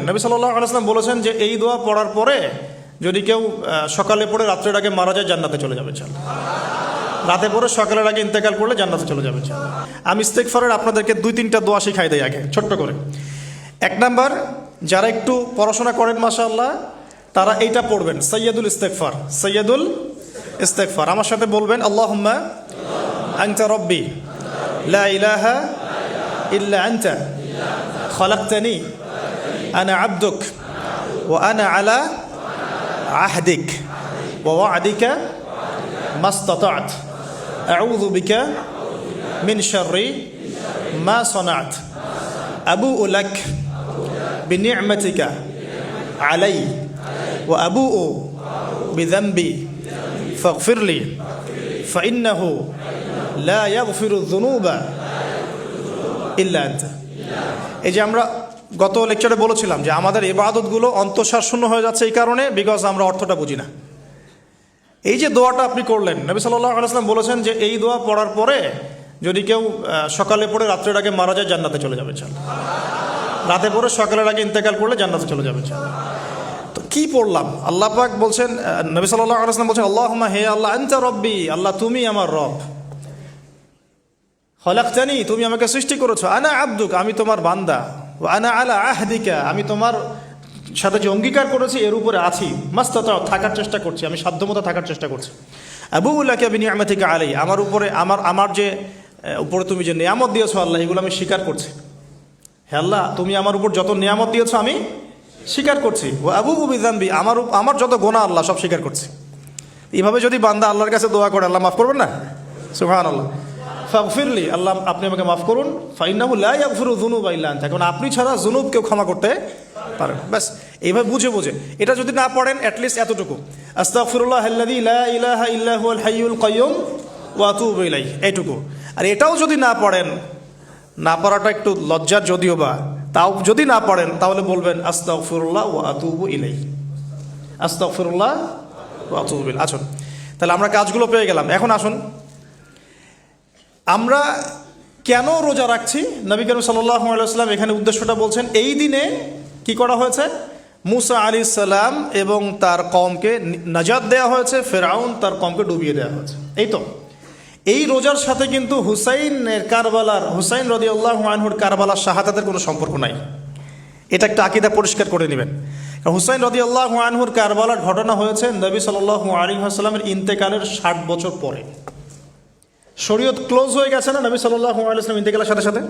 নবী সাল্লাল্লাহু আলাইহি ওয়াসাল্লাম বলেছেন যে এই দোয়া পড়ার পরে যদি কেউ সকালে পড়ে রাত্রের আগে মারা যায় জান্নাতে চলে যাবে ইনশাআল্লাহ। রাতে পড়ে সকালের আগে ইন্তেকাল করলে জান্নাতে চলে যাবে ইনশাআল্লাহ। আমি ইস্তেগফারের আপনাদেরকে 2-3টা দোয়া শিখাই দেই আগে ছোট্ট করে। 1 নাম্বার, যারা একটু পড়াশোনা করেন মাশাআল্লাহ তারা এইটা পড়বেন, সাইয়্যিদুল ইস্তেগফার। সাইয়্যিদুল ইস্তেগফার আমার সাথে বলবেন, আল্লাহুম্মা আনতা রাব্বি লা ইলাহা ইল্লা আনতা খলাকতানি আনা আবদুক ওয়া আনা আলা আহদিক ওয়া ওয়া'দিকা মাস্তাতা'ত আউযু বিকা মিন শাররি মা সানা'ত আবুউ লাক বিনি'মাতিকা আলাই ওয়া আবুউ বিযানবি ফাগফিরলি ফাইন্নাহু লা ইয়াগফিরু যুনুবা ইল্লা আনতা। এই যে আমরা গত লেকচারে বলেছিলাম যে আমাদের ইবাদতগুলো অন্তঃসার শূন্য হয়ে যাচ্ছে এই কারণে, বিকজ আমরা অর্থটা বুঝি না। এই যে দোয়াটা আপনি করলেন, নবী সাল্লাল্লাহু আলাইহি ওয়াসাল্লাম বলেছেন যে এই দোয়া পড়ার পরে যদি কেউ সকালে পড়ে রাত্রের আগে মারা যায় জান্নাতে চলে যাবে ইনশাআল্লাহ। রাতে পড়ে সকালের আগে ইন্তেকাল করলে জান্নাতে চলে যাবে ইনশাআল্লাহ। তো কি পড়লাম? আল্লাহ পাক বলছেন, নবী সাল্লাল্লাহু আলাইহি ওয়াসাল্লাম বলছেন, আল্লাহুম্মা হে আল্লাহ আনতা রাব্বি, আল্লাহ তুমি আমার রব, খলাকতানি তুমি আমাকে সৃষ্টি করেছো, আনা আবদুক আমি তোমার বান্দা, ওয়া আনা আলা আহদিকা আমি তোমার সাথে যে অঙ্গীকার করেছি এর উপরে আছি, মাস্তাতা থাকার চেষ্টা করছি, আমি সাধ্যমতো থাকার চেষ্টা করছি। আবুউ লাকা বিনি'মাতিকা আলাই আমার উপরে আমার যে উপরে তুমি যে নিয়ামত দিয়েছো আল্লাহ এগুলো আমি স্বীকার করছি। হে আল্লাহ তুমি আমার উপর যত নিয়ামত দিয়েছো আমি স্বীকার করছি। ওয়া আবুউ বিযানবি আমার যত গুনাহ আল্লাহ সব স্বীকার করছি। এইভাবে যদি বান্দা আল্লাহর কাছে দোয়া করে আল্লাহ মাফ করবেন না? সুবহানাল্লাহ। ফাগফিরলি আল্লাহ আপনি আমাকে মাফ করুন, ফাইন্নাহু লা ইয়াগফিরু যুনুবা ইল্লা আনতা কারণ আপনি ছাড়া যুনুব কেউ ক্ষমা করতে পারেন। ব্যাস এইভাবে বুঝে বুঝে এটা যদি না পড়েন অ্যাটলিস্ট এতটুকু, আস্তাগফিরুল্লাহাল্লাযী লা ইলাহা ইল্লা হুয়াল হাইয়ুল কাইয়্যুম ওয়া আতুবু ইলাইহি, এইটুকু। আর এটাও যদি না পড়েন, না পড়াটা একটু লজ্জার যদিও বা, তাও যদি না পড়েন তাহলে বলবেন আস্তাগফিরুল্লাহ ওয়া আতুবু ইলাইহি, আস্তাগফিরুল্লাহ ওয়া আতুবু ইলাইহি। আসুন তাহলে আমরা কাজগুলো পেয়ে গেলাম। এখন আসুন আমরা কেন রোজা রাখছি। নবী করিম সাল্লাল্লাহু আলাইহি ওয়াসাল্লাম এখানে উদ্দেশ্যটা বলছেন। এই দিনে কি করা হয়েছে? মুসা আলাইহিস সালাম এবং তার কওমকে নাজাত দেওয়া হয়েছে, ফেরাউন তার কওমকে ডুবিয়ে দেওয়া হয়েছে। এই তো এই রোজার সাথে কিন্তু হুসাইন রাদিয়াল্লাহু আনহুর কারবালার শাহাদাতের কোনো সম্পর্ক নাই। এটা একটা আকীদা পরিষ্কার করে নেবেন। কারণ হুসাইন রাদিয়াল্লাহু আনহুর কারবালার ঘটনা হয়েছে নবী সাল্লাল্লাহু আলাইহি ওয়াসাল্লামের ইন্তেকালের 60 বছর পরে। শরীয়ত ক্লোজ হয়ে গেছে না নবী সাল্লাল্লাহু আলাইহি ওয়াসাল্লাম ইন্তেকালের সাথে সাথে,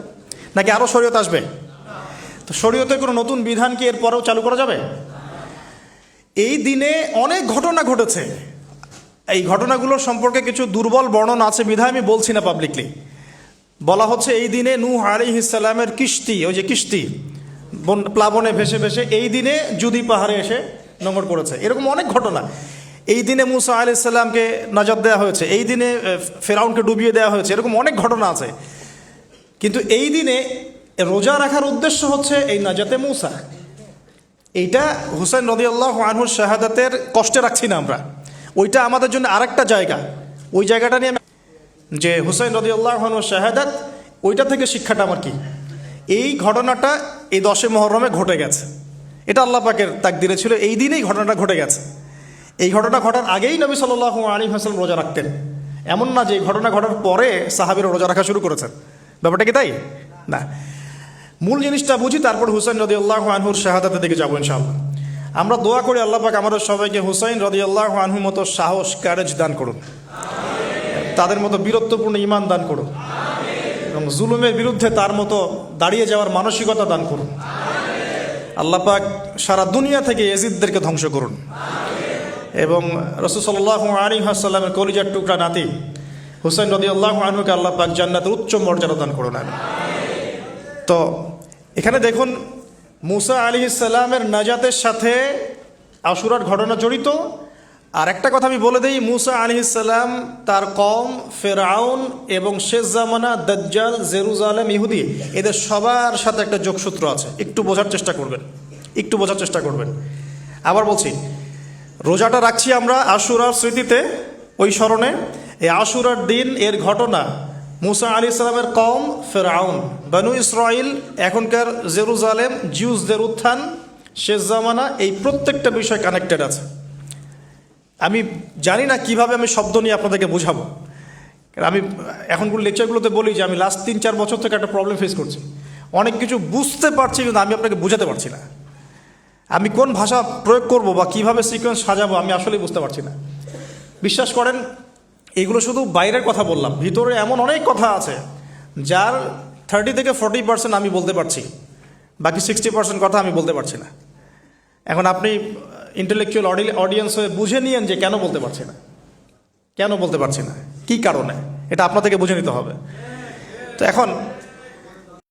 নাকি আরও শরীয়ত আসবে? তো শরীয়তে কোনো নতুন বিধান কি এর পরেও চালু করা যাবে? এই দিনে অনেক ঘটনা ঘটেছে। এই ঘটনাগুলোর সম্পর্কে কিছু দুর্বল বর্ণনা আছে বিধায় আমি বলছি না পাবলিকলি। বলা হচ্ছে এই দিনে নূহ আলাইহিস সালামের কিস্তি, ওই যে কিস্তি প্লাবনে ভেসে ভেসে এই দিনে জুদি পাহাড়ে এসে নোঙর পড়েছে। এরকম অনেক ঘটনা। এই দিনে মুসা আলাইহিস সালামকে নাজাত দেওয়া হয়েছে, এই দিনে ফেরাউনকে ডুবিয়ে দেওয়া হয়েছে, এরকম অনেক ঘটনা আছে। কিন্তু এই দিনে রোজা রাখার উদ্দেশ্য হচ্ছে এই নাজাতে মুসা। এইটা হুসাইন রাদিয়াল্লাহু আনহুর শাহাদাতের কষ্টে রাখছি না আমরা, ওইটা আমাদের জন্য আরেকটা জায়গা। ওই জায়গাটা নিয়ে যে হুসাইন রাদিয়াল্লাহু আনহুর শাহাদাত, ওইটা থেকে শিক্ষাটা আমার কি, এই ঘটনাটা এই 10 মুহররমে ঘটে গেছে। এটা আল্লাহ পাকের তাকদিরে ছিল, এই দিনেই ঘটনাটা ঘটে গেছে। এই ঘটনা ঘটার আগেই নবী সাল্লাল্লাহু আলাইহি ওয়াসাল্লাম রোজা রাখতেন। এমন না যে এই ঘটনা ঘটার পরে সাহাবীরা রোজা রাখা শুরু করেছেন, ব্যাপারটা কি তাই না? মূল জিনিসটা বুঝি, তারপর হুসাইন রাদিয়াল্লাহু আনহুর শাহাদাতের দিকে যাবো ইনশাআল্লাহ। আমরা দোয়া করি আল্লাহ পাক আমাদের সবাইকে হুসাইন রাদিয়াল্লাহু আনহুর মতো সাহস, কারেজ দান করুন, তাদের মতো বীরত্বপূর্ণ ঈমান দান করুন, এবং জুলুমের বিরুদ্ধে তার মতো দাঁড়িয়ে যাওয়ার মানসিকতা দান করুন। আল্লাহ পাক সারা দুনিয়া থেকে ইয়াজিদদেরকে ধ্বংস করুন, এবং রাসূল সাল্লাল্লাহু আলাইহি ওয়াসাল্লামের কলিজার টুকরা নাতি হুসাইন রাদিয়াল্লাহু আনহুকে আল্লাহ পাক জান্নাতের উচ্চ মর্যাদা দান করুন। তো এখানে দেখুন মুসা আলাইহিস সালামের নাজাতের সাথে আশুরার ঘটনা জড়িত। আর একটা কথা আমি বলে দেই, মুসা আলাইহিস সালাম, তার কওম, ফেরাউন এবং শেষ জামানা দাজ্জাল, জেরুজালেম, ইহুদি, এদের সবার সাথে একটা যোগসূত্র আছে। একটু বোঝার চেষ্টা করবেন। আবার বলছি, রোজাটা রাখছি আমরা আশুরার স্মৃতিতে, ওই স্মরণে। এই আশুরার দিন এর ঘটনা, মুসা আলাইহিস সালামের কওম, ফেরাউন, বনু ইসরাইল, এখনকার জেরুজালেম, জিউসদের উত্থান, শেষ জামানা, এই প্রত্যেকটা বিষয় কানেক্টেড আছে। আমি জানি না কিভাবে আমি শব্দ নিয়ে আপনাদেরকে বোঝাবো। কারণ আমি এখনগুলো লেকচারগুলোতে বলি যে আমি লাস্ট 3-4 বছর থেকে একটা প্রবলেম ফেস করছি। অনেক কিছু বুঝতে পারছি কিন্তু আমি আপনাকে বোঝাতে পারছি না। আমি কোন ভাষা প্রয়োগ করব বা কিভাবে সিকোয়েন্স সাজাবো আমি আসলেই বুঝতে পারছি না। বিশ্বাস করেন, এগুলো শুধু বাইরের কথা বললাম, ভিতরে এমন অনেক কথা আছে যার 30 থেকে 40% আমি বলতে পারছি, বাকি 60% কথা আমি বলতে পারছি না। এখন আপনি ইন্টেলেকচুয়াল অডিয়েন্স হয়ে বুঝে নিয়েন যে কেন বলতে পারছি না, কেন বলতে পারছি না, কী কারণে, এটা আপনাদেরকে বুঝে নিতে হবে। তো এখন